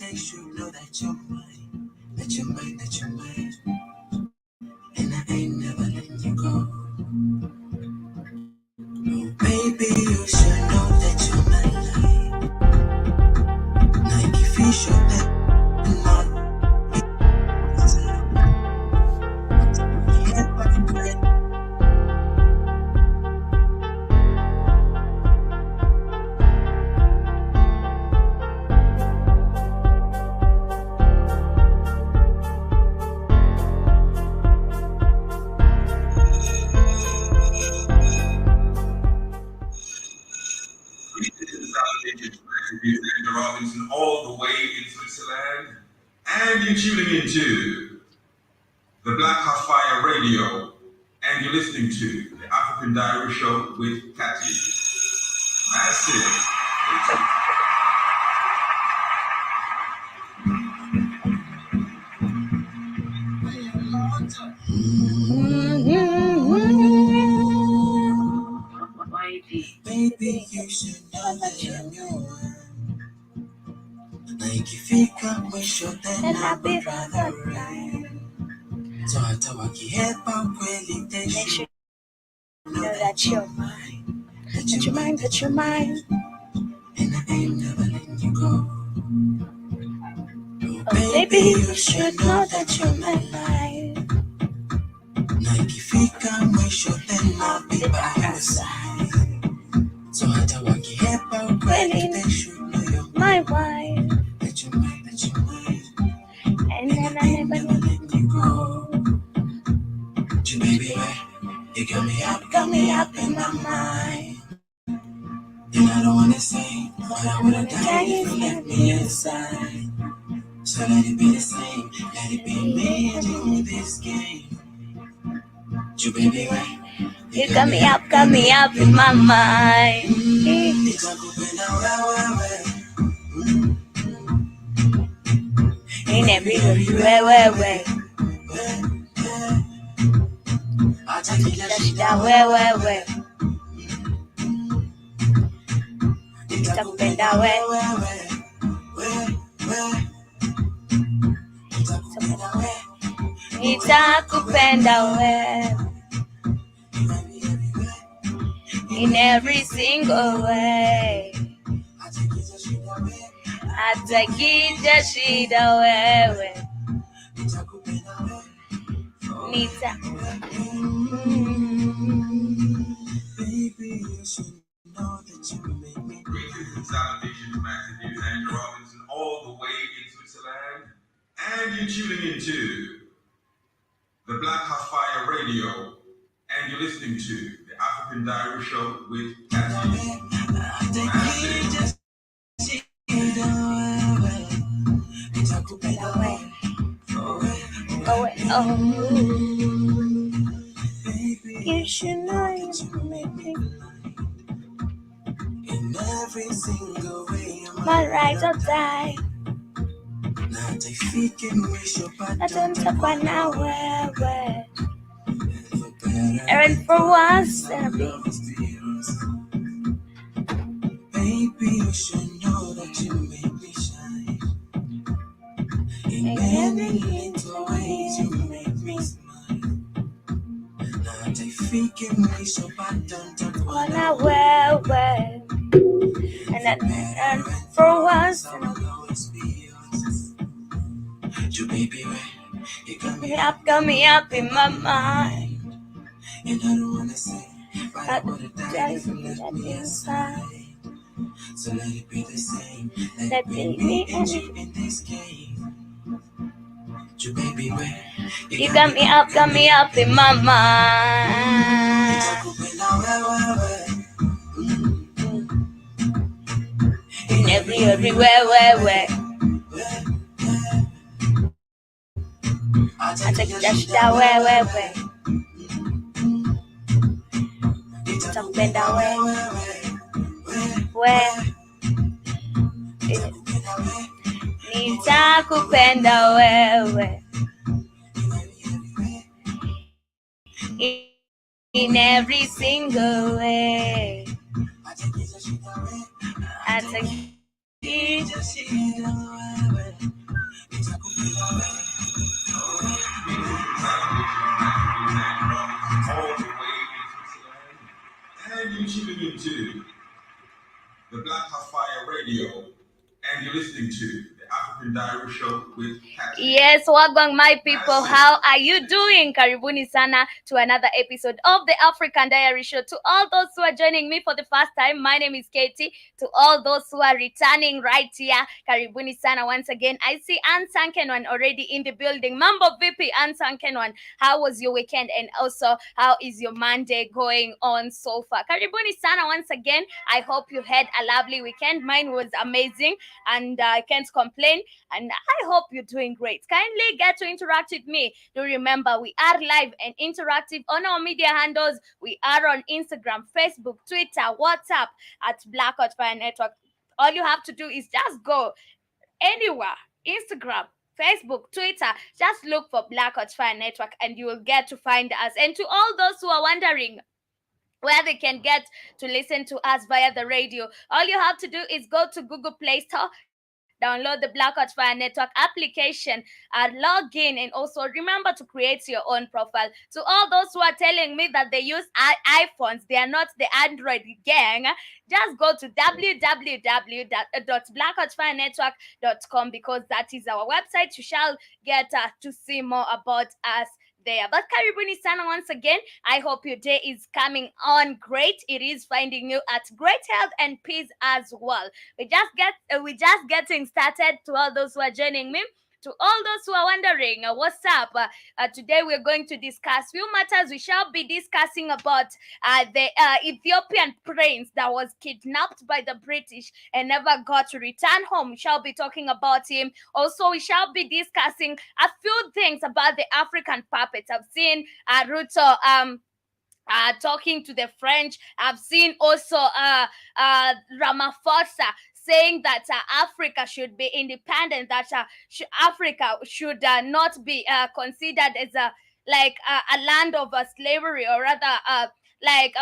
they should know that you're mine, that you're mine, that you're mine. And I ain't never letting you go. Oh, baby, you should know that you're my life. Nike fish or that not Robinson, all the way in Switzerland, and you're tuning into the Black House Fire Radio, and you're listening to the African Diary Show with Cathy. That's it. Baby, you should know that I'm your one. Like if you come with your then I'd be rather right. So I tell you, head back when they should know that you're mine, that you're mine, that you're mine. And I ain't never letting you go. Oh, baby, you should know that you're my life. Like if you come with your then I'll be by your side. So I tell you, head back when they should know you're my wife. That you're mine, that you're mine. And then I never let you go. You baby, you got me up in my mind. And I don't wanna say, but I wanna die if you let me inside. So let it be the same, let it be me and you this game. You baby, you got me up in my mind. In every way. I'll take you just that way. Itakupenda wewe. Nitakupenda wewe. In every single way. Atakija shida wewe. Nita. Baby, you should know that you make me. Greetings and salutations from Matthew and Robinson, all the way in Switzerland, and you're tuning into the Black House Fire Radio, and you're listening to the African Diary Show with Cathy. That's it. You should know you make me in every single way. My right or die. I don't talk right now. And for once, baby, you should know that you make me shine. In every little ways, you make me smile. Now they freaking me so bad, don't talk right now. And for once, I'll always be yours. You baby, you got me up in my mind. And I don't wanna say, but I wanna die if you let me inside. So let it be the same. Let me and you in this game. You baby, you got me up in my mind. In every way. I take just that way. Talk that way. Nitakupenda wewe. In every single way. I take All the way in Switzerland. And you're tuning into the Black House Fire Radio. And you're listening to the African Diary Show with Kathy. Yes, wagwan my people, how are you doing? Karibuni sana to another episode of the African Diary Show. To all those who are joining me for the first time, my name is Katie. To all those who are returning right here, karibuni sana once again. I see Ansanken one already in the building. Mambo VP Ansanken one. How was your weekend? And also, how is your Monday going on so far? Karibuni sana once again. I hope you had a lovely weekend. Mine was amazing and I can't complain. And I hope you're doing great. Kindly get to interact with me. Do remember we are live and interactive on our media handles. We are on Instagram, Facebook, Twitter, WhatsApp at Black Hot Fire Network. All you have to do is just go anywhere, Instagram, Facebook, Twitter, just look for Black Hot Fire Network and you will get to find us. And to all those who are wondering where they can get to listen to us via the radio, all you have to do is go to Google Play Store, download the Black Hot Fire Network application, log in, and also remember to create your own profile. To all those who are telling me that they use iPhones, they are not the Android gang, just go to www.blackhotfirenetwork.com because that is our website. You shall get to see more about us there. But karibuni sana once again. I hope your day is coming on great. It is finding you at great health and peace as well. We just getting started. To all those who are joining me, to all those who are wondering what's up, today we're going to discuss few matters. We shall be discussing about the Ethiopian prince that was kidnapped by the British and never got to return home. We shall be talking about him. Also, we shall be discussing a few things about the African puppets. I've seen Ruto talking to the French. I've seen also Ramaphosa saying that Africa should be independent, that Africa should not be considered as a land of slavery, or rather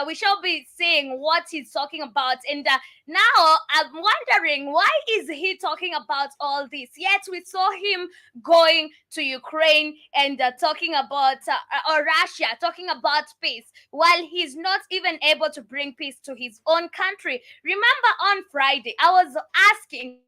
we shall be seeing what he's talking about. And now I'm wondering, why is he talking about all this? Yet we saw him going to Ukraine and talking about or Russia, talking about peace, while he's not even able to bring peace to his own country. Remember on Friday, I was asking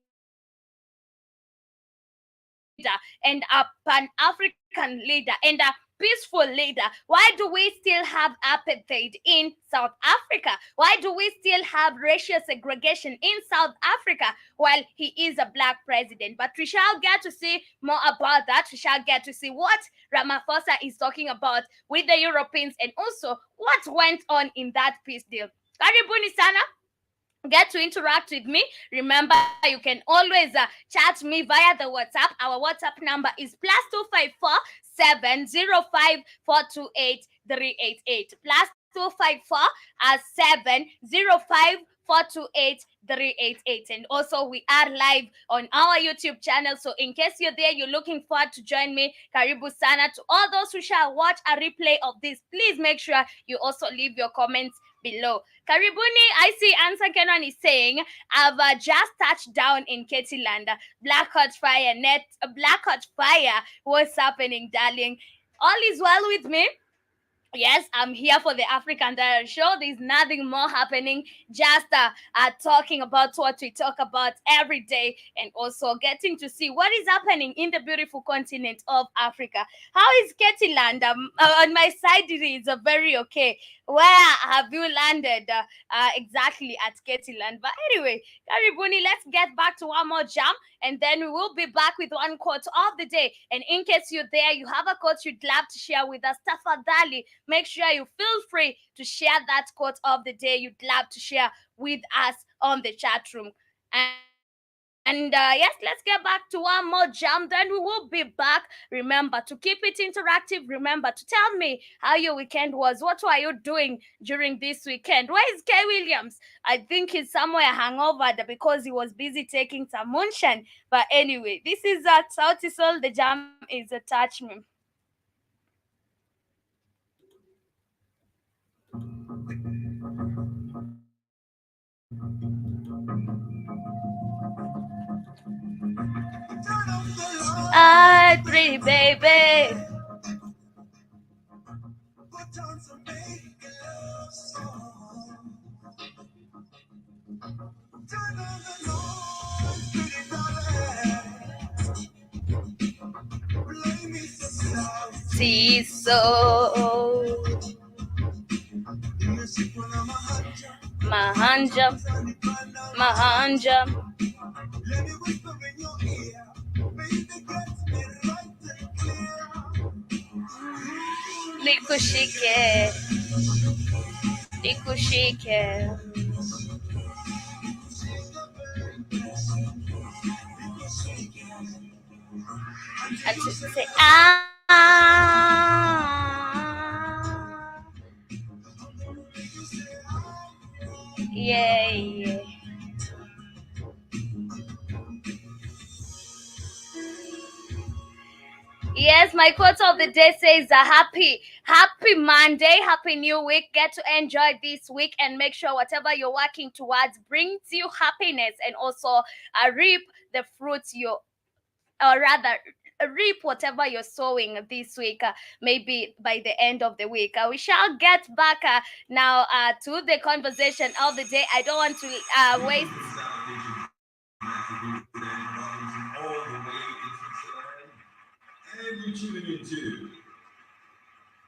and a Pan-African leader and a peaceful leader, why do we still have apartheid in South Africa? Why do we still have racial segregation in South Africa while he is a black president? But we shall get to see more about that. We shall get to see what Ramaphosa is talking about with the Europeans and also what went on in that peace deal. Karibuni sana. Get to interact with me. Remember, you can always chat me via the WhatsApp. Our WhatsApp number is +254 705 428 388. +254 705 428 388. And also we are live on our YouTube channel, so in case you're there, you're looking forward to join me, karibu sana. To all those who shall watch a replay of this, please make sure you also leave your comments below. Karibuni, I see Answer Kenan is saying, I've just touched down in Ketiland. Black Hot Fire Black Hot Fire. What's happening, darling? All is well with me. Yes, I'm here for the African Diary Show. There's nothing more happening. Just talking about what we talk about every day, and also getting to see what is happening in the beautiful continent of Africa. How is Ketiland? On my side, it is very okay. Where have you landed exactly at Ketiland? But anyway, Karibuni, let's get back to one more jam, and then we will be back with one quote of the day. And in case you're there, you have a quote you'd love to share with us, tafadhali, make sure you feel free to share that quote of the day you'd love to share with us on the chat room. And yes, let's get back to one more jam. Then we will be back. Remember to keep it interactive. Remember to tell me how your weekend was. What were you doing during this weekend? Where is Kay Williams? I think he's somewhere hangover because he was busy taking some moonshine. But anyway, this is Sauti Sol. The jam is Touch Me. pretty baby. Put on some make love song. Turn on the noise, pretty darling. Play me some love. See so. Music when I'm a Mahanja, Mahanja. Let me whisper in your ear. Baby, get me right and clear. Likushike, likushike. And to say yeah, yeah. Yes, my quote of the day says happy Monday, happy new week. Get to enjoy this week and make sure whatever you're working towards brings you happiness and also reap the fruits or rather reap whatever you're sowing this week, maybe by the end of the week. We shall get back now to the conversation of the day. I don't want to waste. All the way in Switzerland, and you're tuning into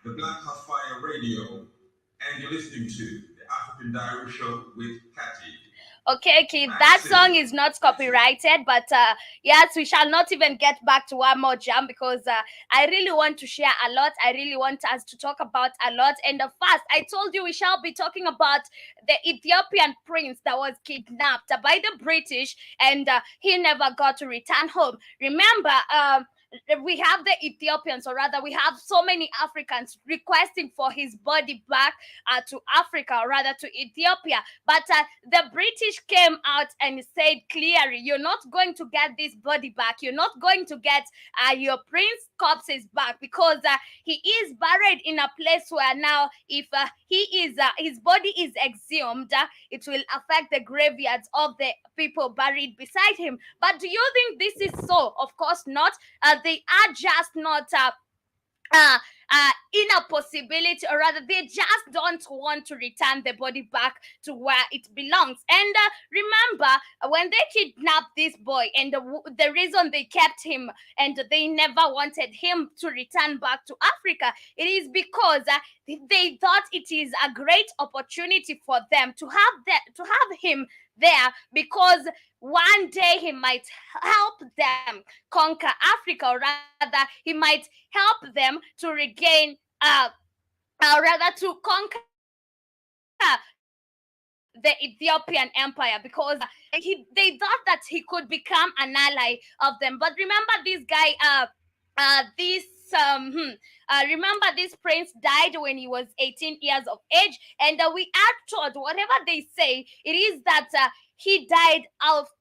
the Black House Fire Radio, and you're listening to the African Diary Show with Cathy. Okay, kid, that song is not copyrighted, but yes, we shall not even get back to one more jam because I really want to share a lot. I really want us to talk about a lot. And first, I told you we shall be talking about the Ethiopian prince that was kidnapped by the British and he never got to return home. Remember, we have the Ethiopians, or rather, we have so many Africans requesting for his body back to Africa, or rather to Ethiopia. But the British came out and said clearly, you're not going to get this body back. You're not going to get your prince corpses back because he is buried in a place where now, if his body is exhumed, it will affect the graveyards of the people buried beside him. But do you think this is so? Of course not. They are just not in a possibility, or rather they just don't want to return the body back to where it belongs. And remember, when they kidnapped this boy, and the reason they kept him and they never wanted him to return back to Africa, it is because they thought it is a great opportunity for them to have him there, because one day he might help them conquer Africa, or rather he might help them to regain rather to conquer the Ethiopian Empire, because they thought that he could become an ally of them. But remember, this guy remember, this prince died when he was 18 years of age, and we are told, whatever they say, it is that he died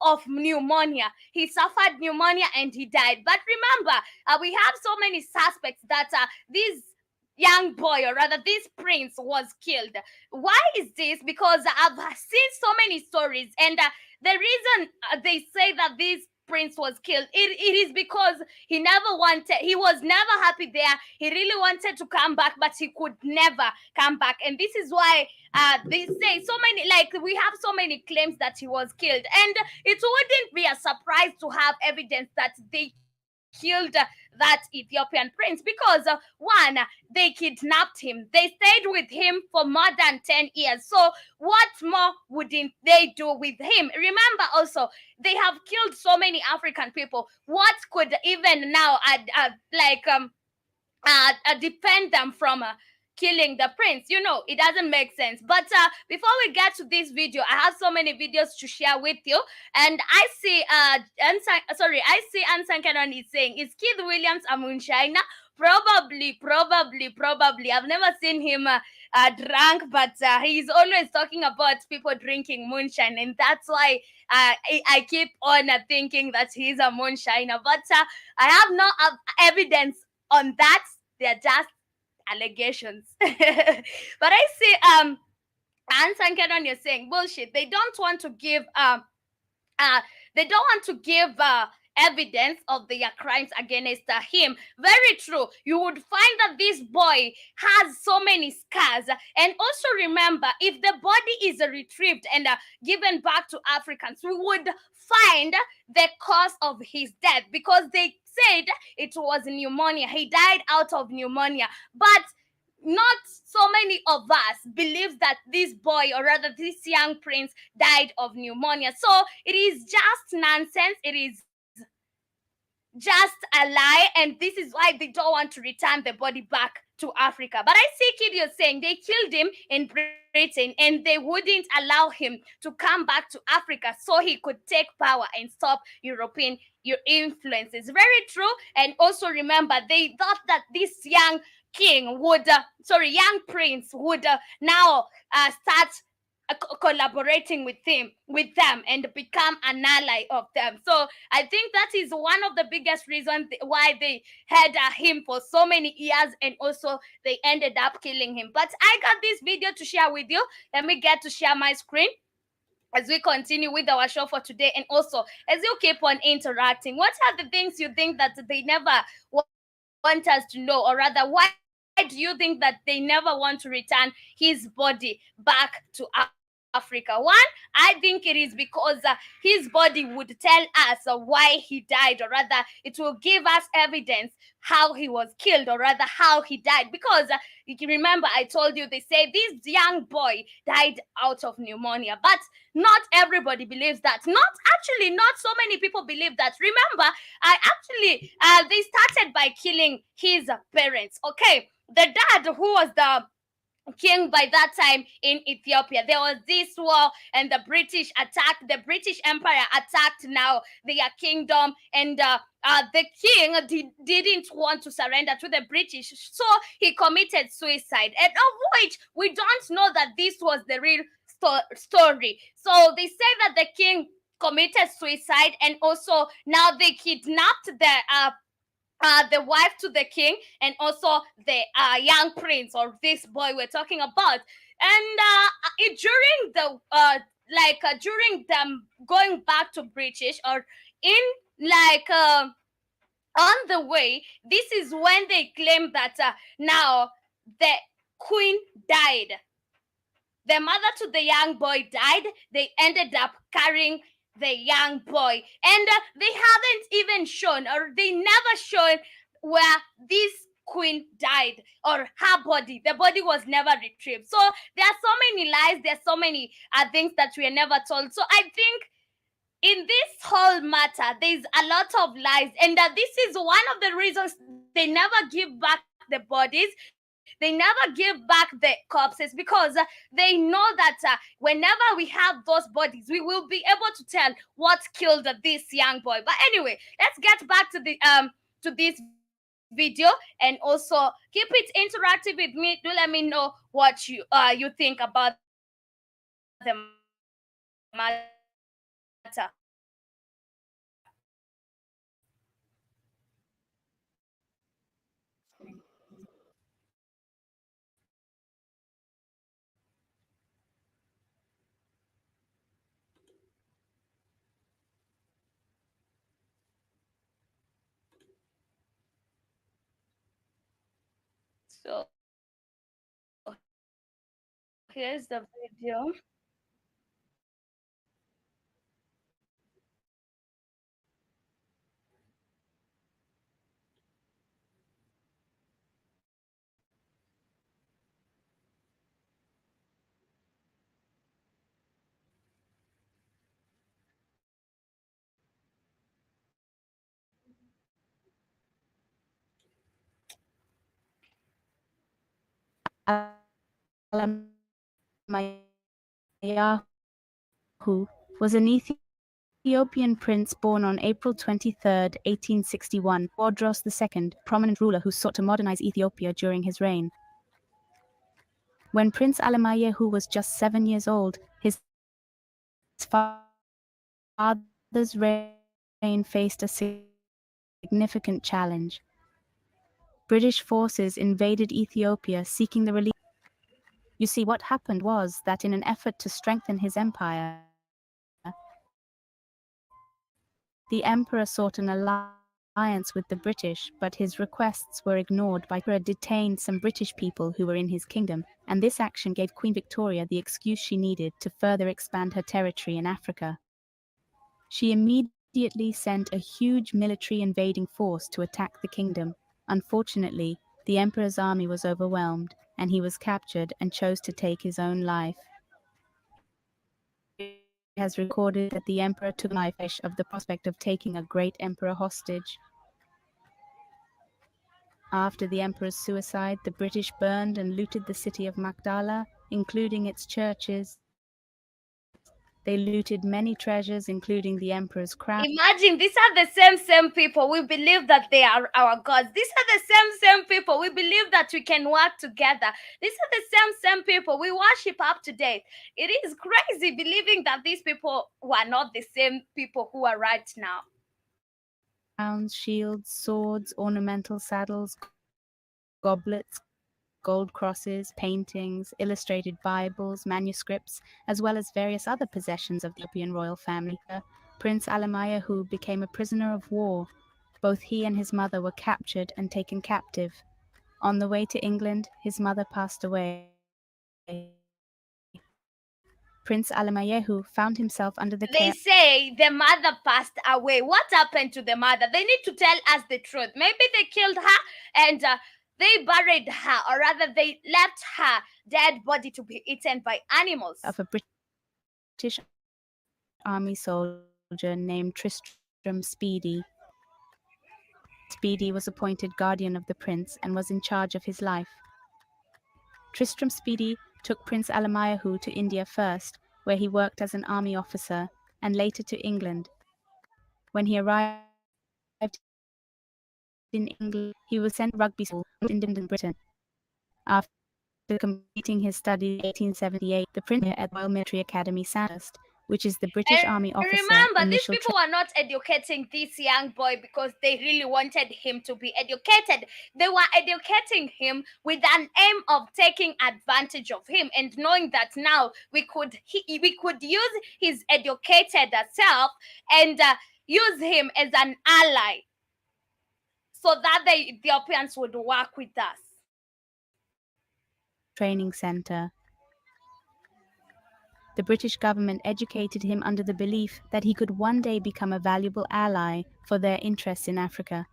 of pneumonia. He suffered pneumonia and he died. But remember, we have so many suspects that this young boy, or rather this prince, was killed. Why is this? Because I've seen so many stories, and the reason they say that this prince was killed, it is because he was never happy there. He really wanted to come back, but he could never come back. And this is why they say so many, like, we have so many claims that he was killed. And it wouldn't be a surprise to have evidence that they killed that Ethiopian prince, because one, they kidnapped him. They stayed with him for more than 10 years. So what more wouldn't they do with him? Remember also, they have killed so many African people. What could even now defend them from killing the prince? It doesn't make sense. But before we get to this video, I have so many videos to share with you. And I see Ansan Canon is saying, is Keith Williams a moonshiner? Probably. I've never seen him drunk, but he's always talking about people drinking moonshine, and that's why I keep on thinking that he's a moonshiner. But I have no evidence on that. They're just allegations. But I see Ansan Canon, you're saying bullshit. They don't want to give evidence of their crimes against him. Very true. You would find that this boy has so many scars. And also remember, if the body is retrieved and given back to Africans, we would find the cause of his death, because they said it was pneumonia. He died out of pneumonia. But not so many of us believe that this boy, or rather this young prince, died of pneumonia. So it is just nonsense. It is just a lie, and this is why they don't want to return the body back to Africa. But I see Kid, you're saying they killed him in Britain and they wouldn't allow him to come back to Africa so he could take power and stop European influences. Very true. And also remember, they thought that this young king would, young prince would now start collaborating with them and become an ally of them. So I think that is one of the biggest reasons why they had him for so many years, and also they ended up killing him. But I got this video to share with you. Let me get to share my screen as we continue with our show for today, and also as you keep on interacting. What are the things you think that they never want us to know, or rather, why do you think that they never want to return his body back to Africa? One, I think it is because his body would tell us why he died, or rather, it will give us evidence how he was killed, or rather how he died. Because you can remember, I told you, they say this young boy died out of pneumonia, but not everybody believes that. Not so many people believe that. Remember, they started by killing his parents. Okay, the dad, who was the king by that time in Ethiopia. There was this war, and the British Empire attacked now their kingdom, and the king didn't want to surrender to the British, so he committed suicide, and of which we don't know that this was the real story. So they say that the king committed suicide, and also now they kidnapped the wife to the king, and also the young prince, or this boy we're talking about. And during the during them going back to British, or in like on the way, this is when they claim that now the queen died. The mother to the young boy died. They ended up carrying the young boy, and they haven't even shown, or they never shown where this queen died, or her body. The body was never retrieved. So there are so many lies. There are so many things that we are never told. So I think in this whole matter, there's a lot of lies, and this is one of the reasons they never give back the bodies. They never give back the corpses, because they know that whenever we have those bodies, we will be able to tell what killed this young boy. But anyway, let's get back to this video, and also keep it interactive with me. Do let me know what you think about the matter. So here's the video. was an Ethiopian prince born on April 23, 1861, Tewodros II, prominent ruler who sought to modernize Ethiopia during his reign. When Prince Alemayehu was just 7 years old, his father's reign faced a significant challenge. British forces invaded Ethiopia seeking the relief. You see, what happened was that in an effort to strengthen his empire, The emperor sought an alliance with the British, but his requests were ignored by the emperor detained some British people who were in his kingdom, and this action gave Queen Victoria the excuse she needed to further expand her territory in Africa. She immediately sent a huge military invading force to attack the kingdom. Unfortunately, the emperor's army was overwhelmed, and he was captured and chose to take his own life. History has recorded that the emperor took life of the prospect of taking a great emperor hostage. After the emperor's suicide, the British burned and looted the city of Magdala, including its churches. They looted many treasures, including the emperor's crown. Imagine, these are the same people. We believe that they are our gods. These are the same people. We believe that we can work together. These are the same people. We worship up to date. It is crazy believing that these people were not the same people who are right now. Crowns, shields, swords, ornamental saddles, goblets, gold crosses, paintings, illustrated Bibles, manuscripts, as well as various other possessions of the Ethiopian royal family. Prince Alemayehu became a prisoner of war. Both he and his mother were captured and taken captive. On the way to England, his mother passed away. Prince Alemayehu found himself under the care. They say the mother passed away. What happened to the mother? They need to tell us the truth. Maybe they killed her and they buried her, or rather they left her dead body to be eaten by animals. Of a British army soldier named Tristram Speedy. Speedy was appointed guardian of the prince and was in charge of his life. Tristram Speedy took Prince Alemayehu to India first, where he worked as an army officer, and later to England. When he arrived in England, he was sent to rugby school in Britain. After completing his study in 1878, the prince at the Royal Military Academy Sandhurst, which is the British Army officer. Remember, these people were not educating this young boy because they really wanted him to be educated. They were educating him with an aim of taking advantage of him and knowing that now we could use his educated self and use him as an ally so that the Ethiopians would work with us. Training center. The British government educated him under the belief that he could one day become a valuable ally for their interests in Africa.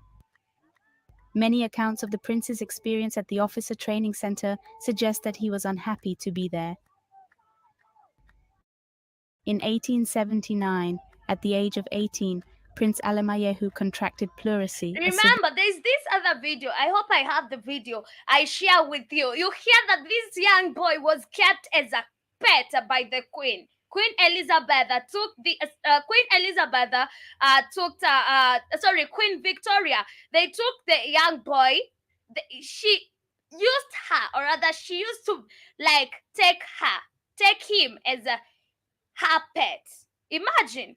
Many accounts of the prince's experience at the officer training center suggest that he was unhappy to be there. In 1879, at the age of 18, Prince Alemayehu contracted pleurisy. Remember, there's this other video. I hope I have the video I share with you. You hear that this young boy was kept as a pet by the Queen. Queen Elizabeth Queen Victoria. They took the young boy. She used her, or rather, she used to take him as her pet. Imagine.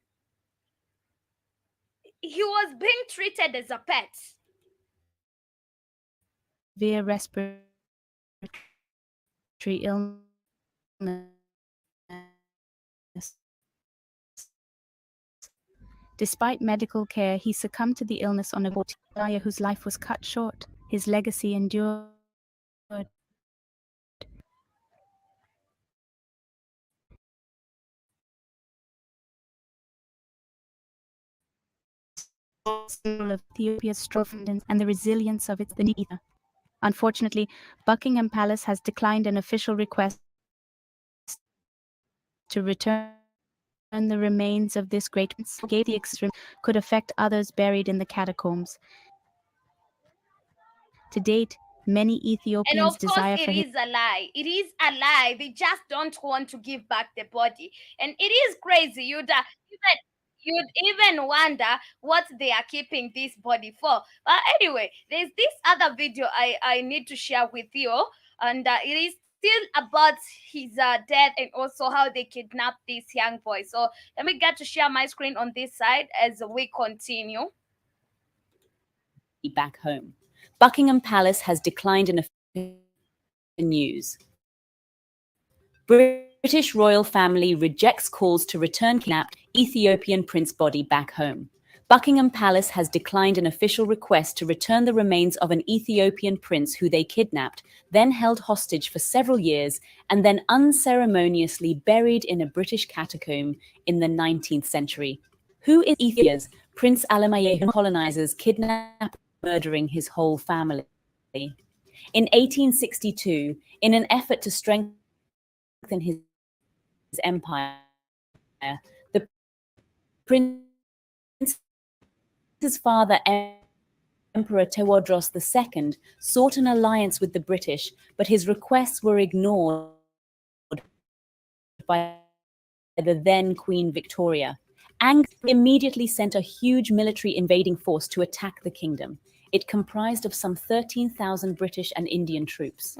He was being treated as a pet. Severe respiratory illness. Despite medical care, he succumbed to the illness on a boat, whose life was cut short. His legacy endured. Of Ethiopia's strength and the resilience of its ether. Unfortunately, Buckingham Palace has declined an official request to return the remains of this great prince. The extreme could affect others buried in the catacombs. To date, many Ethiopians desire for his... And of course, it is a lie. It is a lie. They just don't want to give back the body. And it is crazy. You'd even wonder what they are keeping this body for. But anyway, there's this other video I need to share with you. And it is still about his death and also how they kidnapped this young boy. So let me get to share my screen on this side as we continue. Back home. Buckingham Palace has declined an official news. British royal family rejects calls to return kidnapped Ethiopian prince body back home. Buckingham Palace has declined an official request to return the remains of an Ethiopian prince who they kidnapped, then held hostage for several years, and then unceremoniously buried in a British catacomb in the 19th century. Who is Ethiopia's Prince Alemayehu colonizers kidnapping and murdering his whole family? In 1862, in an effort to strengthen his empire, the prince's father, Emperor Tewodros II, sought an alliance with the British, but his requests were ignored by the then Queen Victoria. Angry immediately sent a huge military invading force to attack the kingdom. It comprised of some 13,000 British and Indian troops.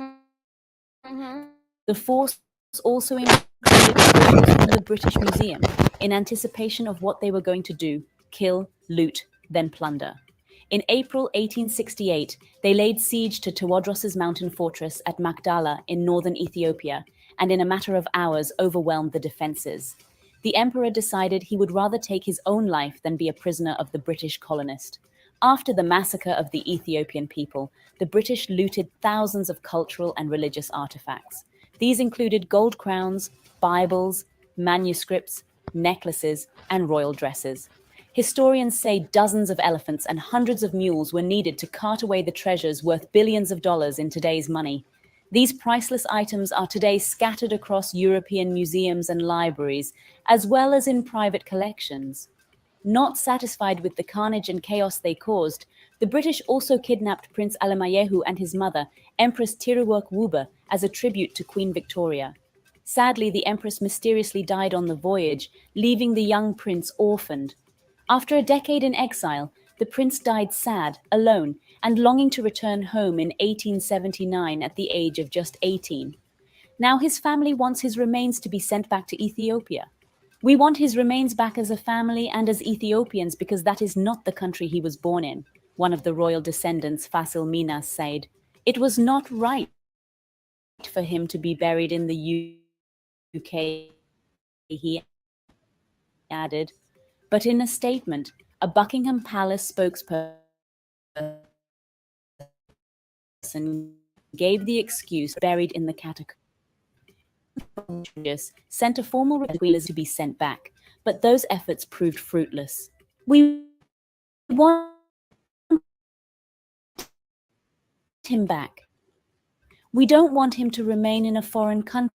The force also included soldiers from the British Museum, in anticipation of what they were going to do: kill, loot, then plunder. In April 1868, they laid siege to Tewodros's mountain fortress at Magdala in northern Ethiopia, and in a matter of hours overwhelmed the defenses. The emperor decided he would rather take his own life than be a prisoner of the British colonist. After the massacre of the Ethiopian people, the British looted thousands of cultural and religious artifacts. These included gold crowns, Bibles, manuscripts, necklaces, and royal dresses. Historians say dozens of elephants and hundreds of mules were needed to cart away the treasures worth billions of dollars in today's money. These priceless items are today scattered across European museums and libraries, as well as in private collections. Not satisfied with the carnage and chaos they caused, the British also kidnapped Prince Alemayehu and his mother, Empress Tiruwork Wuba, as a tribute to Queen Victoria. Sadly, the Empress mysteriously died on the voyage, leaving the young prince orphaned. After a decade in exile, the prince died sad, alone, and longing to return home in 1879 at the age of just 18. Now his family wants his remains to be sent back to Ethiopia. We want his remains back as a family and as Ethiopians because that is not the country he was born in, one of the royal descendants, Fasil Minas, said. It was not right for him to be buried in the UK, he added. But in a statement, a Buckingham Palace spokesperson gave the excuse buried in the catacomb. Sent a formal request to be sent back, but those efforts proved fruitless. We want him back. We don't want him to remain in a foreign country.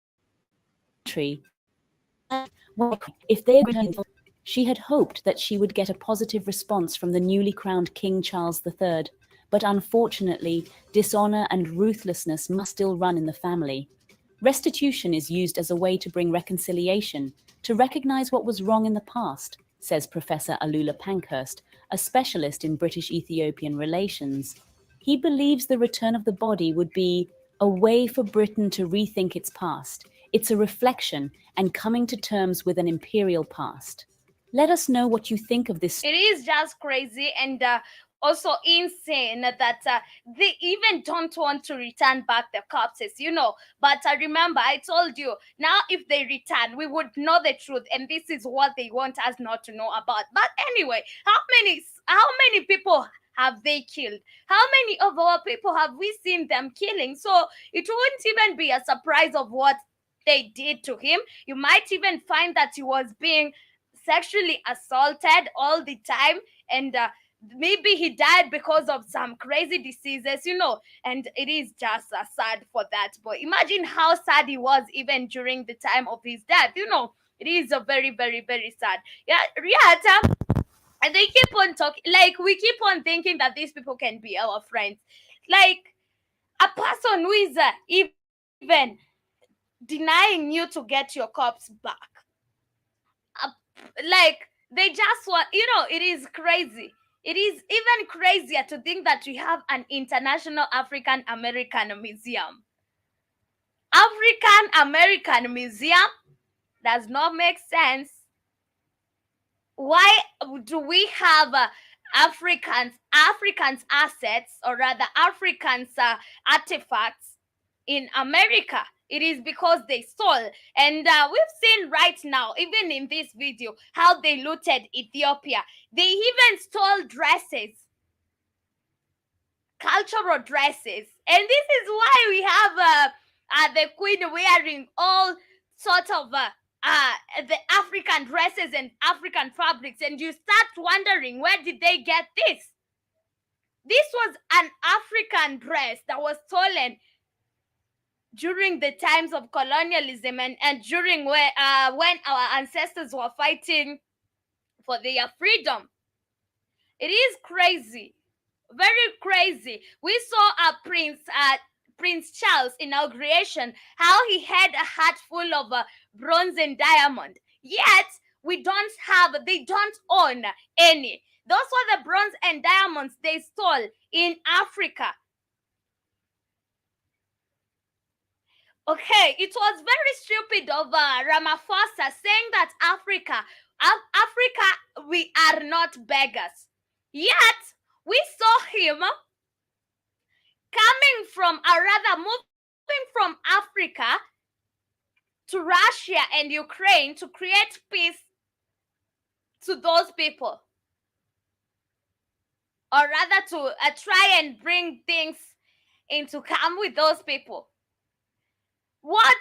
If they returned, she had hoped that she would get a positive response from the newly crowned King Charles III, but unfortunately, dishonor and ruthlessness must still run in the family. Restitution is used as a way to bring reconciliation, to recognize what was wrong in the past, says Professor Alula Pankhurst, a specialist in British-Ethiopian relations. He believes the return of the body would be a way for Britain to rethink its past. It's a reflection and coming to terms with an imperial past. Let us know what you think of this. It is just crazy and also insane that they even don't want to return back the corpses, But remember, I told you, now if they return, we would know the truth, and this is what they want us not to know about. But anyway, how many people have they killed? How many of our people have we seen them killing? So it wouldn't even be a surprise of what they did to him. You might even find that he was being sexually assaulted all the time, and maybe he died because of some crazy diseases, and it is just sad for that boy. Imagine how sad he was even during the time of his death. It is a very, very, very sad. Yeah, Riata. And they keep on talking, like, we keep on thinking that these people can be our friends. Like, a person who is even denying you to get your corpse back. Like, they just want, it is crazy. It is even crazier to think that we have an international African American museum. African American museum does not make sense. Why do we have Africans assets, or rather Africans artifacts in America, it is because they stole. And we've seen right now, even in this video, how they looted Ethiopia. They even stole dresses, cultural dresses. And this is why we have the queen wearing all sorts of the African dresses and African fabrics. And you start wondering, where did they get this? This was an African dress that was stolen during the times of colonialism and during when our ancestors were fighting for their freedom. It is crazy, very crazy. We saw Prince Charles' inauguration, how he had a hat full of bronze and diamond. Yet they don't own any. Those were the bronze and diamonds they stole in Africa. Okay, it was very stupid of Ramaphosa saying that Africa, we are not beggars. Yet, we saw him moving from Africa to Russia and Ukraine to create peace to those people. Or rather to try and bring things into calm with those people. What?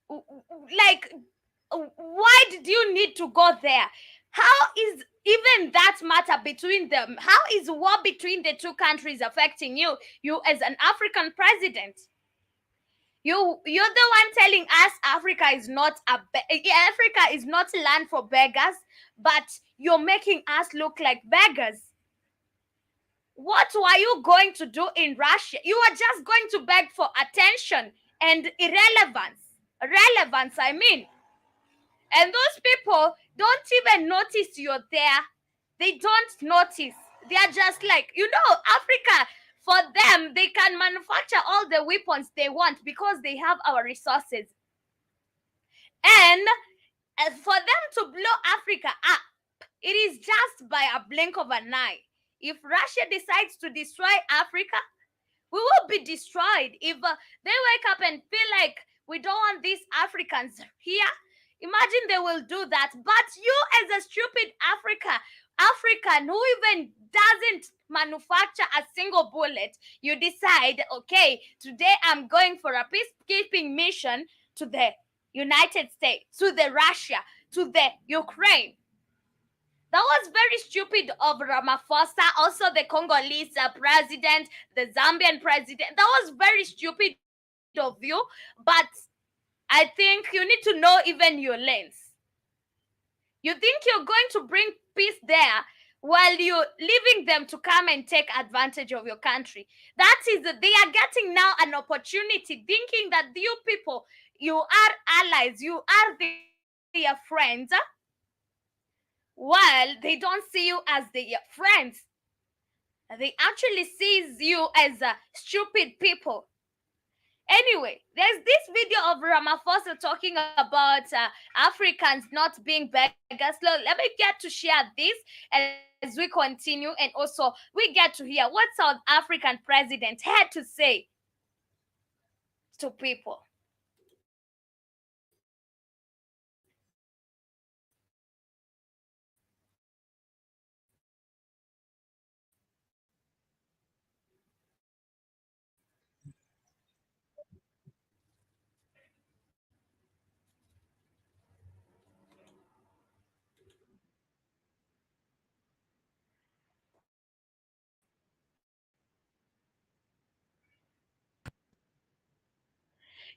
Like, why did you need to go there? How is even that matter between them? How is war between the two countries affecting you as an African president? You're the one telling us Africa is not land for beggars, but you're making us look like beggars. What were you going to do in Russia? You were just going to beg for attention and relevance, I mean. And those people don't even notice you're there. They don't notice. They are just like, Africa, for them, they can manufacture all the weapons they want because they have our resources. And for them to blow Africa up, it is just by a blink of an eye. If Russia decides to destroy Africa, we will be destroyed. If they wake up and feel like we don't want these Africans here, imagine they will do that. But you, as a stupid African who even doesn't manufacture a single bullet, you decide, okay, today I'm going for a peacekeeping mission to the United States, to the Russia, to the Ukraine. That was very stupid of Ramaphosa, also the Congolese president, the Zambian president. That was very stupid of you, but I think you need to know even your lanes. You think you're going to bring peace there while you're leaving them to come and take advantage of your country. That is, they are getting now an opportunity, thinking that you people, you are allies, you are their friends, while they don't see you as their friends. They actually see you as stupid people. Anyway, there's this video of Ramaphosa talking about Africans not being beggars. Let me get to share this as we continue, and also we get to hear what South African president had to say to people.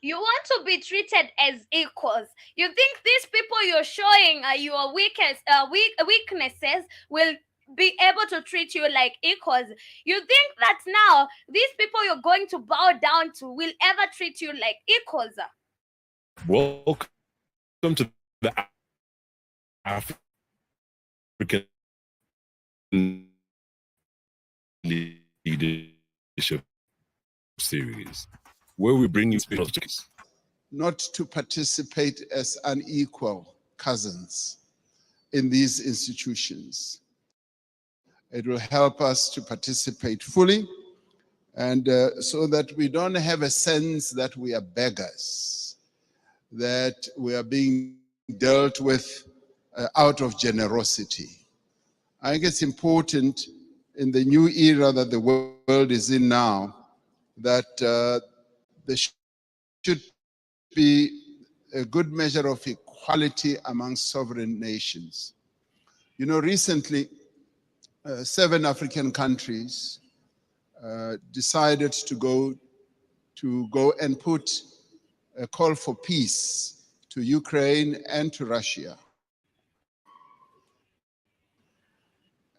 You want to be treated as equals. You think these people you're showing your weaknesses will be able to treat you like equals. You think that now these people you're going to bow down to will ever treat you like equals. Welcome to the African Leadership Series, where we bring you specials. Not to participate as unequal cousins in these institutions. It will help us to participate fully And so that we don't have a sense that we are beggars, that we are being dealt with out of generosity. I think it's important in the new era that the world is in now that there should be a good measure of equality among sovereign nations. You know, recently, 7 African countries decided to go and put a call for peace to Ukraine and to Russia.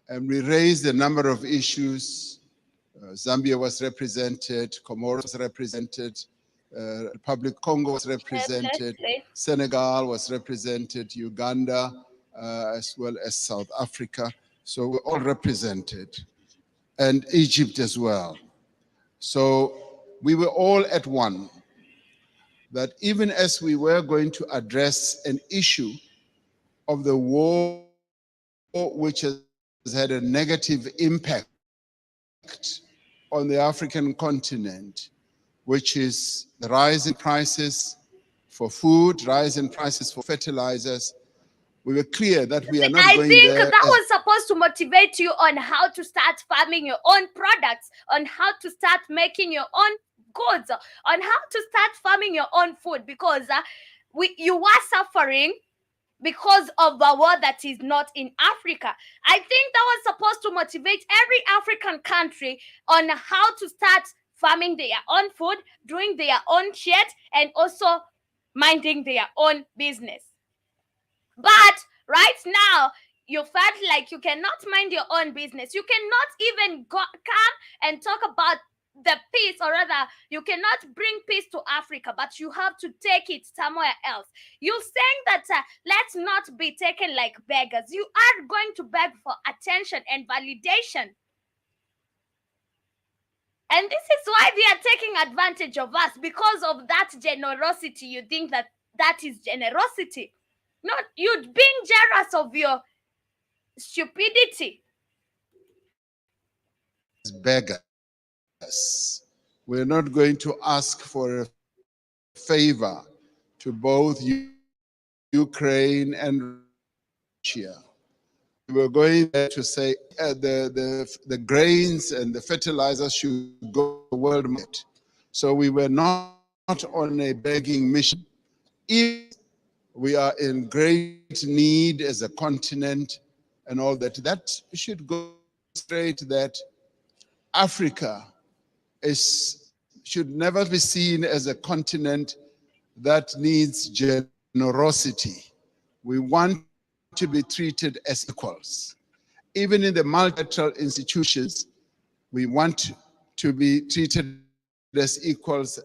And we raised a number of issues. Zambia was represented, Comoros was represented, Republic Congo was represented, Senegal was represented, Uganda, as well as South Africa. So we're all represented, and Egypt as well. So we were all at one, that even as we were going to address an issue of the war, which has had a negative impact on the African continent, which is the rise in prices for food, rise in prices for fertilizers, we were clear that we are not going there. I think that was supposed to motivate you on how to start farming your own products, on how to start making your own goods, on how to start farming your own food, because you were suffering because of the war that is not in Africa. I think that was supposed to motivate every African country on how to start farming their own food, doing their own shit, and also minding their own business. But right now, you felt like you cannot mind your own business. You cannot even come and talk about the peace, or rather, you cannot bring peace to Africa, but you have to take it somewhere else. You're saying that let's not be taken like beggars. You are going to beg for attention and validation. And this is why they are taking advantage of us, because of that generosity. You think that that is generosity. Not you being jealous of your stupidity. Beggars. We're not going to ask for a favor to both Ukraine and Russia. We're going there to say the grains and the fertilizers should go to the world market. So we were not on a begging mission. If we are in great need as a continent and all that, that should go straight that Africa should never be seen as a continent that needs generosity. We want to be treated as equals. Even in the multilateral institutions, we want to be treated as equals.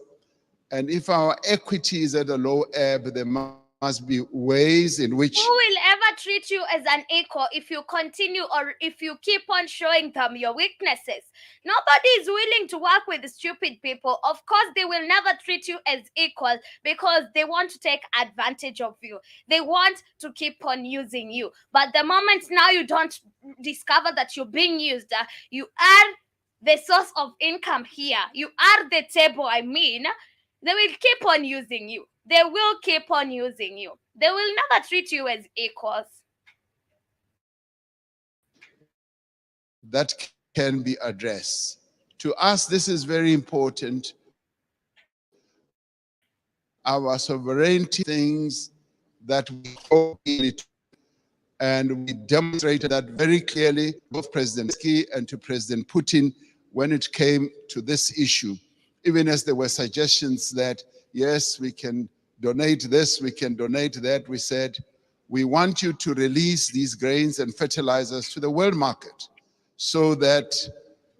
And if our equity is at a low ebb, there must be ways in which... Who will ever treat you as an equal if you continue, or if you keep on showing them your weaknesses? Nobody is willing to work with stupid people. Of course, they will never treat you as equal, because they want to take advantage of you. They want to keep on using you. But the moment now you don't discover that you're being used, you are the source of income here. You are the table, I mean. They will keep on using you. They will keep on using you. They will never treat you as equals. That can be addressed. To us, this is very important. Our sovereignty, things that we hold, and we demonstrated that very clearly, both President Zelensky and to President Putin, when it came to this issue. Even as there were suggestions that, yes, we can donate this, we can donate that, we said, we want you to release these grains and fertilizers to the world market so that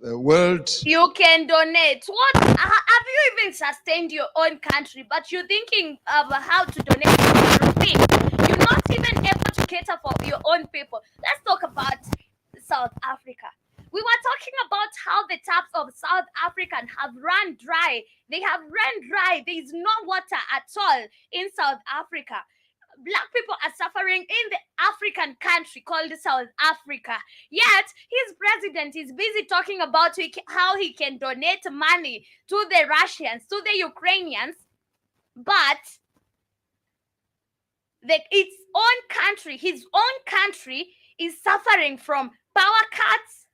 the world... You can donate. What? Have you even sustained your own country, but you're thinking of how to donate to Europeans? You're not even able to cater for your own people. Let's talk about South Africa. We were talking about how the taps of South Africa have run dry. They have run dry. There is no water at all in South Africa. black people are suffering in the African country called South Africa. Yet his president is busy talking about how he can donate money to the Russians, to the Ukrainians, but its own country, his own country, is suffering from power cuts.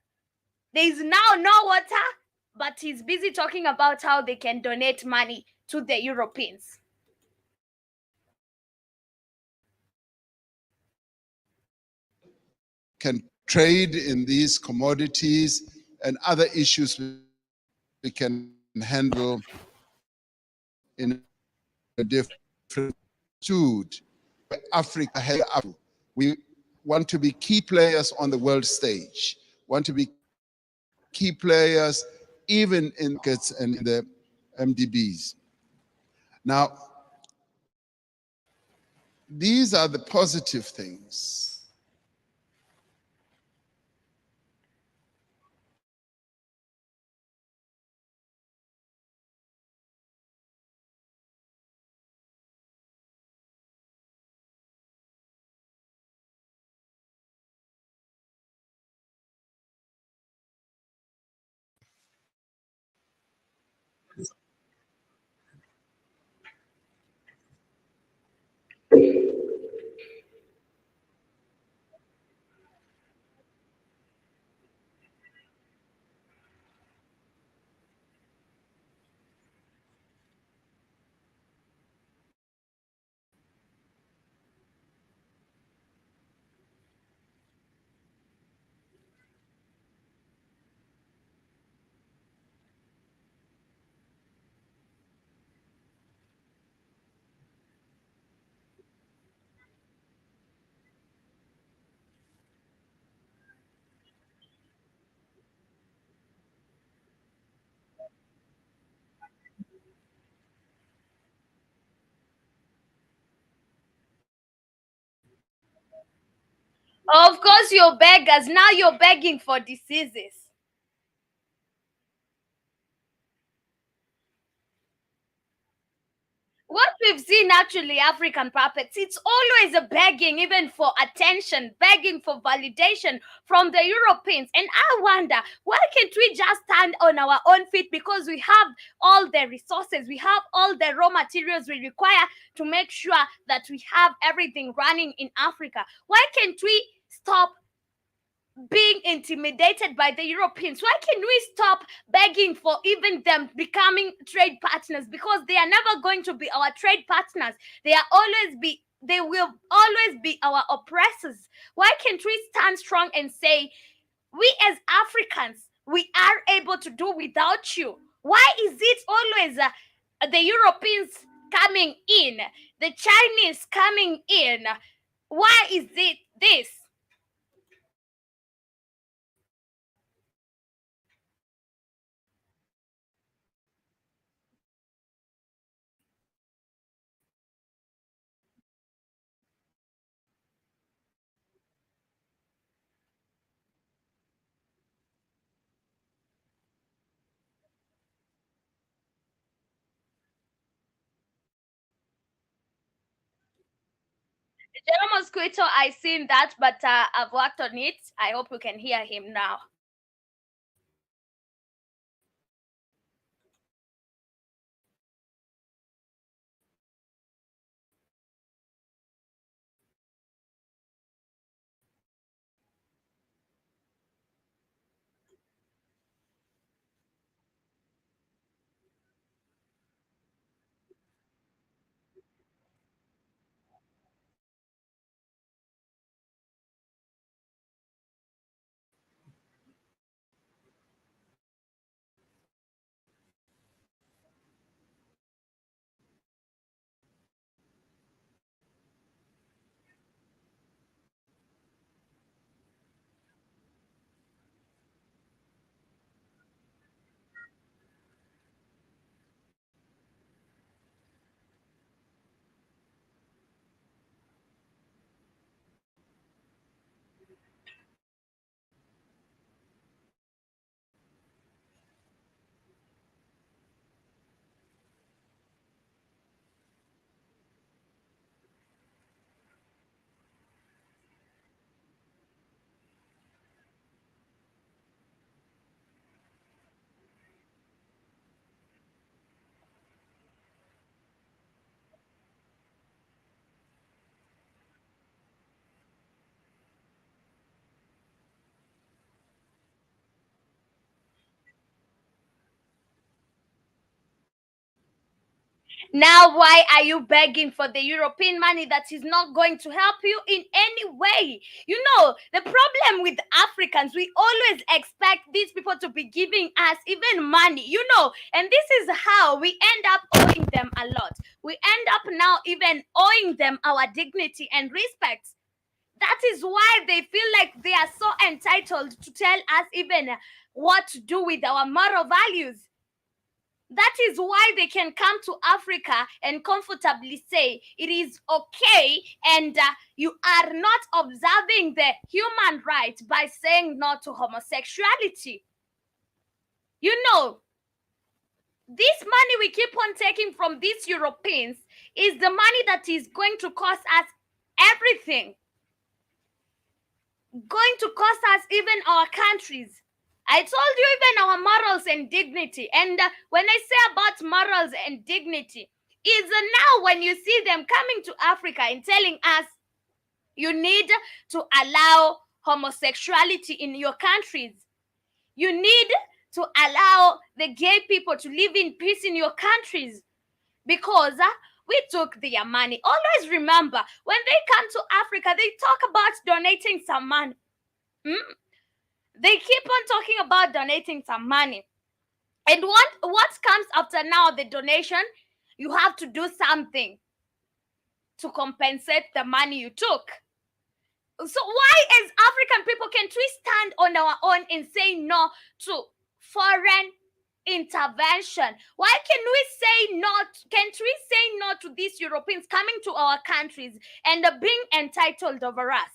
There is now no water, but he's busy talking about how they can donate money to the Europeans. Can trade in these commodities and other issues we can handle in a different attitude. Africa has we want to be key players on the world stage, want to be key players even in markets and in the MDBs. Now, these are the positive things. Of course, you're beggars. Now you're begging for diseases. What we've seen actually, African puppets, it's always a begging, even for attention, begging for validation from the Europeans. And I wonder, why can't we just stand on our own feet? Because we have all the resources, we have all the raw materials we require to make sure that we have everything running in Africa. Why can't we stop being intimidated by the Europeans? Why can we stop begging for even them becoming trade partners? Because they are never going to be our trade partners. They will always be our oppressors. Why can't we stand strong and say, we as Africans, we are able to do without you? Why is it always the Europeans coming in, the Chinese coming in? Why is it this? Jerome Mosquito, I seen that, but I've worked on it. I hope we can hear him now. Now, why are you begging for the European money that is not going to help you in any way? You know, the problem with Africans, we always expect these people to be giving us even money, you know, and this is how we end up owing them a lot. We end up now even owing them our dignity and respect. That is why they feel like they are so entitled to tell us even what to do with our moral values. That is why they can come to Africa and comfortably say it is okay, and you are not observing the human right by saying no to homosexuality. You know, this money we keep on taking from these Europeans is the money that is going to cost us everything, going to cost us even our countries. I told you even our morals and dignity. And when I say about morals and dignity, is now when you see them coming to Africa and telling us you need to allow homosexuality in your countries. You need to allow the gay people to live in peace in your countries because we took their money. Always remember, when they come to Africa, they talk about donating some money. They keep on talking about donating some money. And what comes after now the donation? You have to do something to compensate the money you took. So why as African people can't we stand on our own and say no to foreign intervention? Why can we say no? Can't we say no to these Europeans coming to our countries and being entitled over us?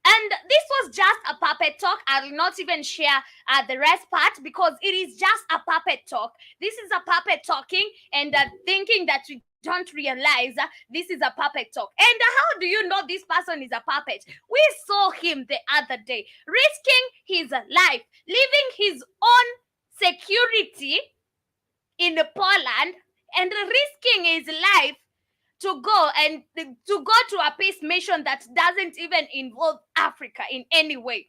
And this was just a puppet talk. I will not even share the rest part because it is just a puppet talk. This is a puppet talking and thinking that we don't realize this is a puppet talk. And how do you know this person is a puppet? We saw him the other day risking his life, leaving his own security in Poland and risking his life to go to a peace mission that doesn't even involve Africa in any way.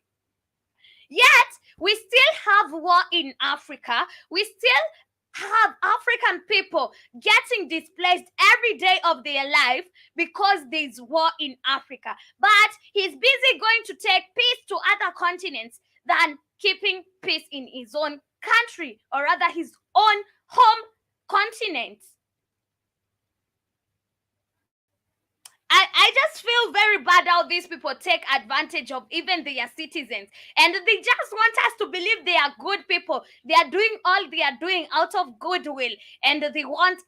Yet we still have war in Africa. We still have African people getting displaced every day of their life because there's war in Africa. But he's busy going to take peace to other continents than keeping peace in his own country, or rather his own home continent. I just feel very bad how these people take advantage of even their citizens, and they just want us to believe they are good people. They are doing all they are doing out of goodwill, and they want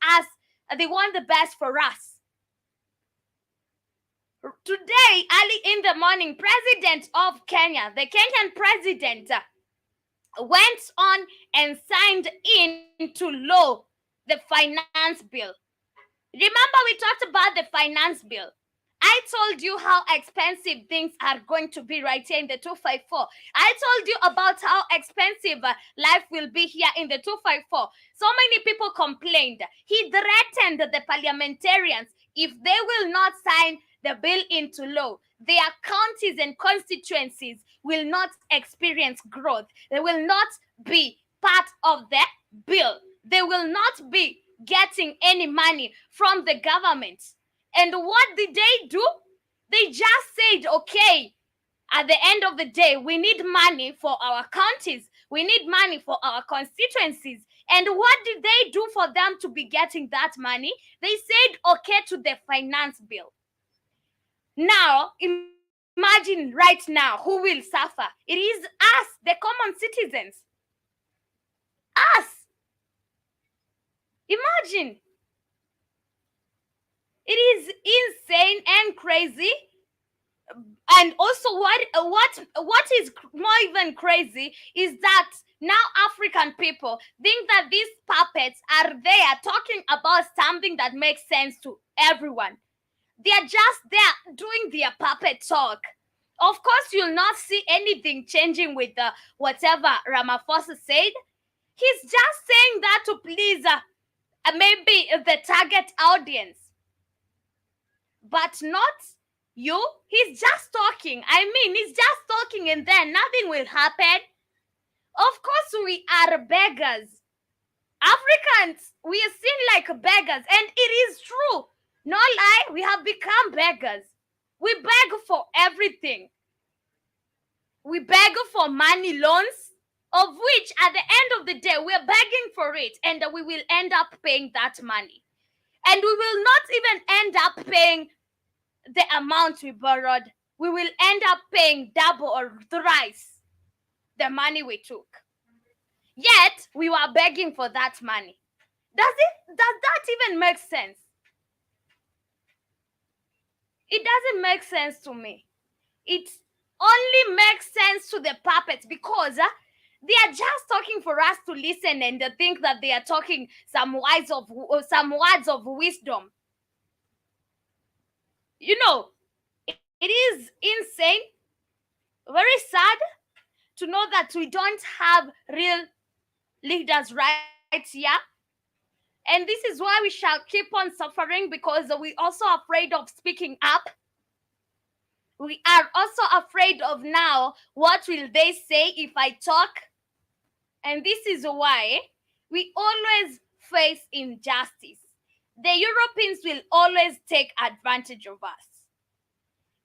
the best for us. Today, early in the morning, President of Kenya, the Kenyan president, went on and signed into law the finance bill. Remember, we talked about the finance bill. I told you how expensive things are going to be right here in the 254. I told you about how expensive life will be here in the 254. So many people complained. He threatened the parliamentarians if they will not sign the bill into law, their counties and constituencies will not experience growth. They will not be part of the bill. They will not be getting any money from the government. And what did they do? They just said, okay, at the end of the day, we need money for our counties. We need money for our constituencies. And what did they do for them to be getting that money? They said, okay, to the finance bill. Now, imagine right now who will suffer. It is us, the common citizens. Us. Imagine. It is insane and crazy. And also what is more even crazy is that now African people think that these puppets are there talking about something that makes sense to everyone. They are just there doing their puppet talk. Of course, you'll not see anything changing with whatever Ramaphosa said. He's just saying that to please maybe the target audience, but not you. He's just talking. I mean, he's just talking and then nothing will happen. Of course, we are beggars. Africans, we are seen like beggars, and it is true. No lie, we have become beggars. We beg for everything. We beg for money loans, of which at the end of the day, we're begging for it, and we will end up paying that money. And we will not even end up paying the amount we borrowed. We will end up paying double or thrice the money we took. Yet, we were begging for that money. Does that even make sense? It doesn't make sense to me. It only makes sense to the puppets because they are just talking for us to listen and think that they are talking some words of wisdom. You know, it is insane, very sad to know that we don't have real leaders right here. And this is why we shall keep on suffering, because we're also afraid of speaking up. We are also afraid of now, what will they say if I talk? And this is why we always face injustice. The Europeans will always take advantage of us.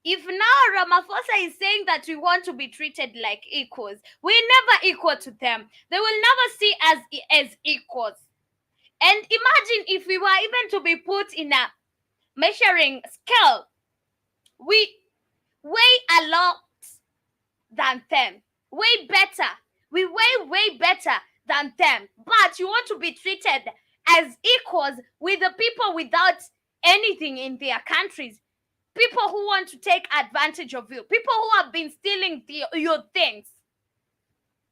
If now Ramaphosa is saying that we want to be treated like equals, we're never equal to them. They will never see us as equals. And imagine if we were even to be put in a measuring scale, we weigh a lot than them, way better. We weigh way better than them. But you want to be treated as equals with the people without anything in their countries. People who want to take advantage of you. People who have been stealing your things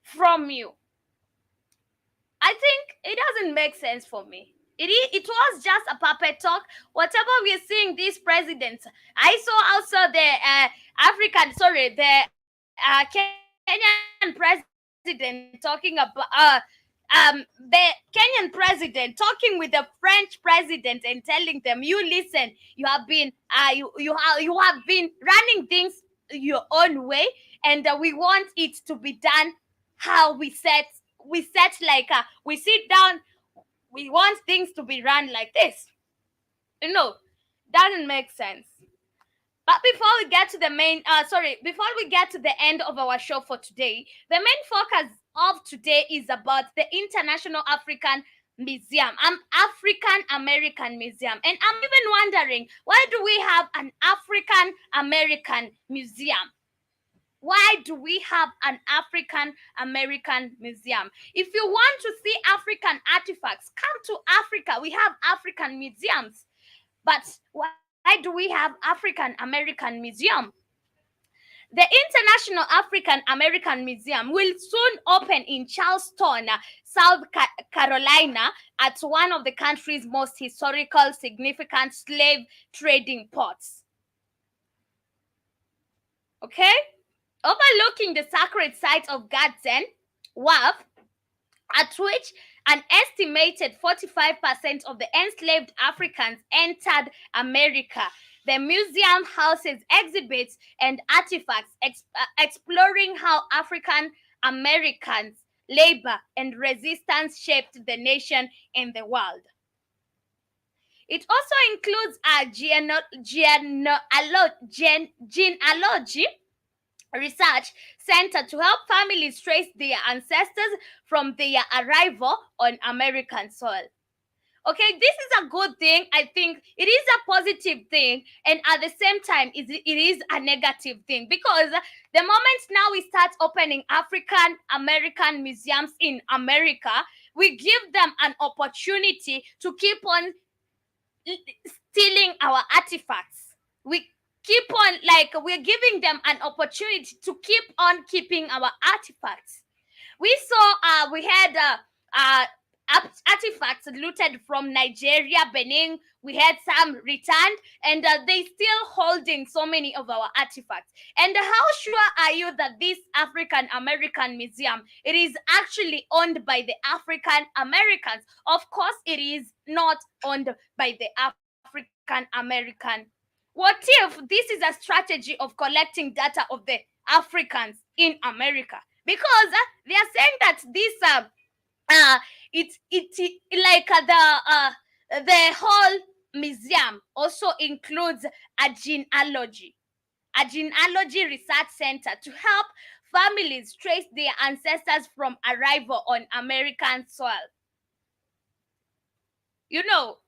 from you. I think it doesn't make sense for me. It was just a puppet talk. Whatever we're seeing these presidents, I saw also the Kenyan president talking about the Kenyan president talking with the French president and telling them, "You listen, you have been you have been running things your own way, and we want it to be done how we set like we sit down. We want things to be run like this." Doesn't make sense. But before we get to the before we get to the end of our show for today, the main focus of today is about the International African Museum, African American Museum. And I'm even wondering, why do we have an African American Museum? Why do we have an African American Museum? If you want to see African artifacts, come to Africa. We have African museums. But why do we have African American Museum? The International African American Museum will soon open in Charleston, South Carolina, at one of the country's most historical, significant slave trading ports. Okay? Overlooking the sacred site of Gadsden Wharf, at which an estimated 45% of the enslaved Africans entered America. The museum houses exhibits and artifacts exploring how African Americans' labor and resistance shaped the nation and the world. It also includes a genealogy research center to help families trace their ancestors from their arrival on American soil. Okay, this is a good thing. I think it is a positive thing, and at the same time, it is a negative thing, because the moment now we start opening African American museums in America, we give them an opportunity to keep on stealing our artifacts. We keep on, we're giving them an opportunity to keep on keeping our artifacts. We saw we had artifacts looted from Nigeria, Benin. We had some returned, and they still holding so many of our artifacts. And how sure are you that this African American Museum, it is actually owned by the African Americans? Of course, it is not owned by the African American. What if this is a strategy of collecting data of the Africans in America? Because they are saying that this like the whole museum also includes a genealogy research center to help families trace their ancestors from arrival on American soil. You know,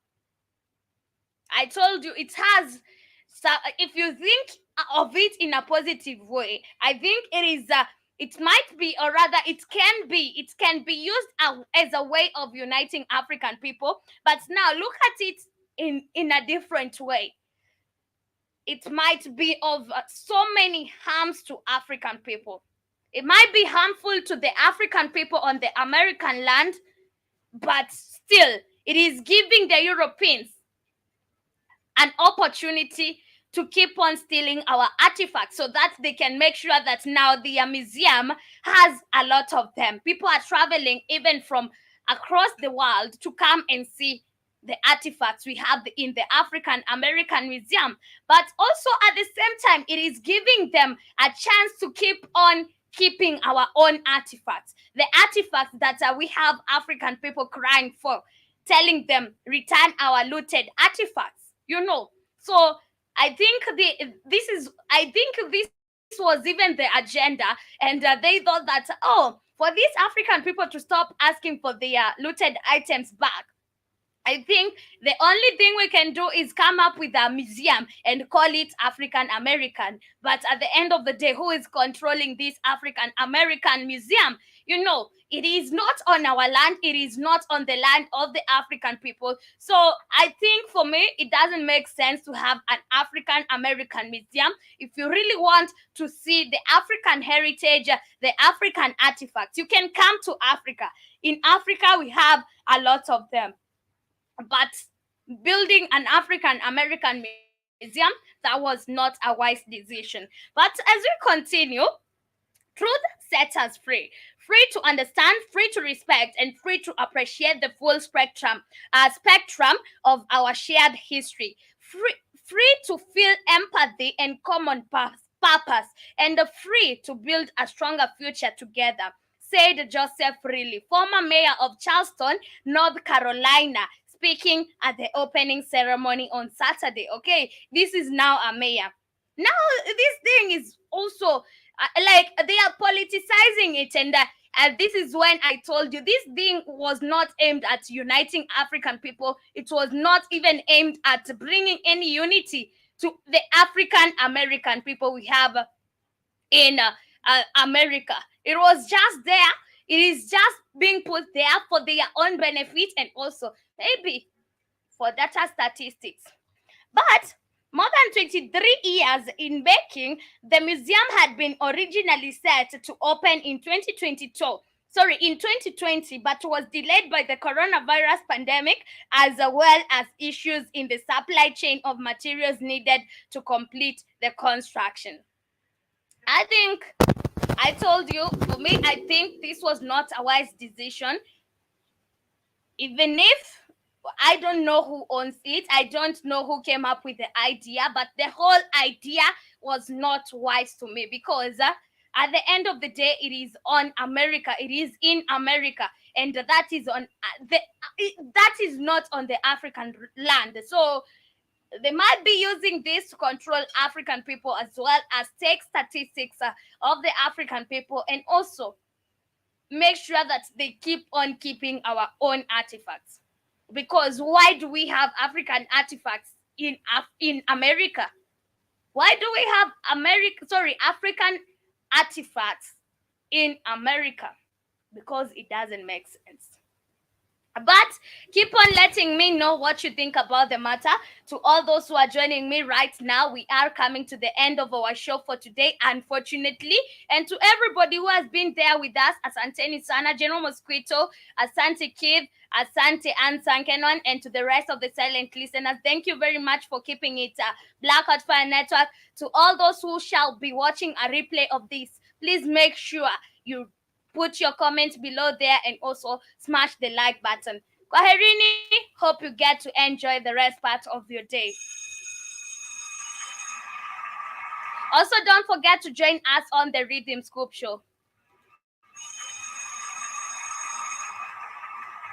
I told you it has. So if you think of it in a positive way, I think it is. It might be, or rather, it can be. It can be used as a way of uniting African people. But now look at it in a different way. It might be of so many harms to African people. It might be harmful to the African people on the American land, but still, it is giving the Europeans an opportunity to keep on stealing our artifacts so that they can make sure that now the museum has a lot of them. People are traveling even from across the world to come and see the artifacts we have in the African American Museum. But also at the same time, it is giving them a chance to keep on keeping our own artifacts. The artifacts that we have African people crying for, telling them, return our looted artifacts. You know, so I think this was even the agenda, and they thought that, oh, for these African people to stop asking for their looted items back, I think the only thing we can do is come up with a museum and call it African American. But at the end of the day, who is controlling this African American museum? You know, it is not on our land. It is not on the land of the African people. So I think for me, it doesn't make sense to have an African American museum. If you really want to see the African heritage, the African artifacts, you can come to Africa. In Africa, we have a lot of them. But building an African American museum, that was not a wise decision. But as we continue, truth sets us free. Free to understand, free to respect, and free to appreciate the full spectrum of our shared history. Free to feel empathy and common purpose, and free to build a stronger future together, said Joseph Riley, former mayor of Charleston, North Carolina, speaking at the opening ceremony on Saturday. Okay, this is now a mayor. Now this thing is also like they are politicizing it, and this is when I told you this thing was not aimed at uniting African people. It was not even aimed at bringing any unity to the African American people we have in America. It was just there. It is just being put there for their own benefit and also maybe for data statistics. But more than 23 years in making, the museum had been originally set to open in 2020, but was delayed by the coronavirus pandemic, as well as issues in the supply chain of materials needed to complete the construction. I think I told you, for me, I think this was not a wise decision. Even if I don't know who owns it, I don't know who came up with the idea, but the whole idea was not wise to me, because at the end of the day, it is on America. It is in America, and that is on that is not on the African land. So they might be using this to control African people, as well as take statistics of the African people, and also make sure that they keep on keeping our own artifacts. Because why do we have African artifacts in America? Why do we have African artifacts in America? Because it doesn't make sense. But keep on letting me know what you think about the matter. To all those who are joining me right now, we are coming to the end of our show for today, unfortunately. And to everybody who has been there with us, Asante Nisana, General Mosquito, Asante Kid, Asante Ann Sankenon, and to the rest of the silent listeners, thank you very much for keeping it Black Hot Fire Network. To all those who shall be watching a replay of this, please make sure you put your comments below there and also smash the like button. Kwaherini, hope you get to enjoy the rest part of your day. Also, don't forget to join us on the Rhythm Scoop Show.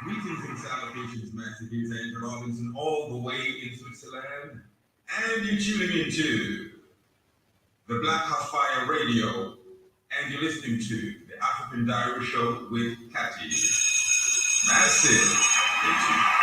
Greetings and salutations, Master Hughes and Robinson, all the way in Switzerland. And you're tuning into the Black House Fire Radio, and you're listening to the African Diary Show with Cathy. Massive.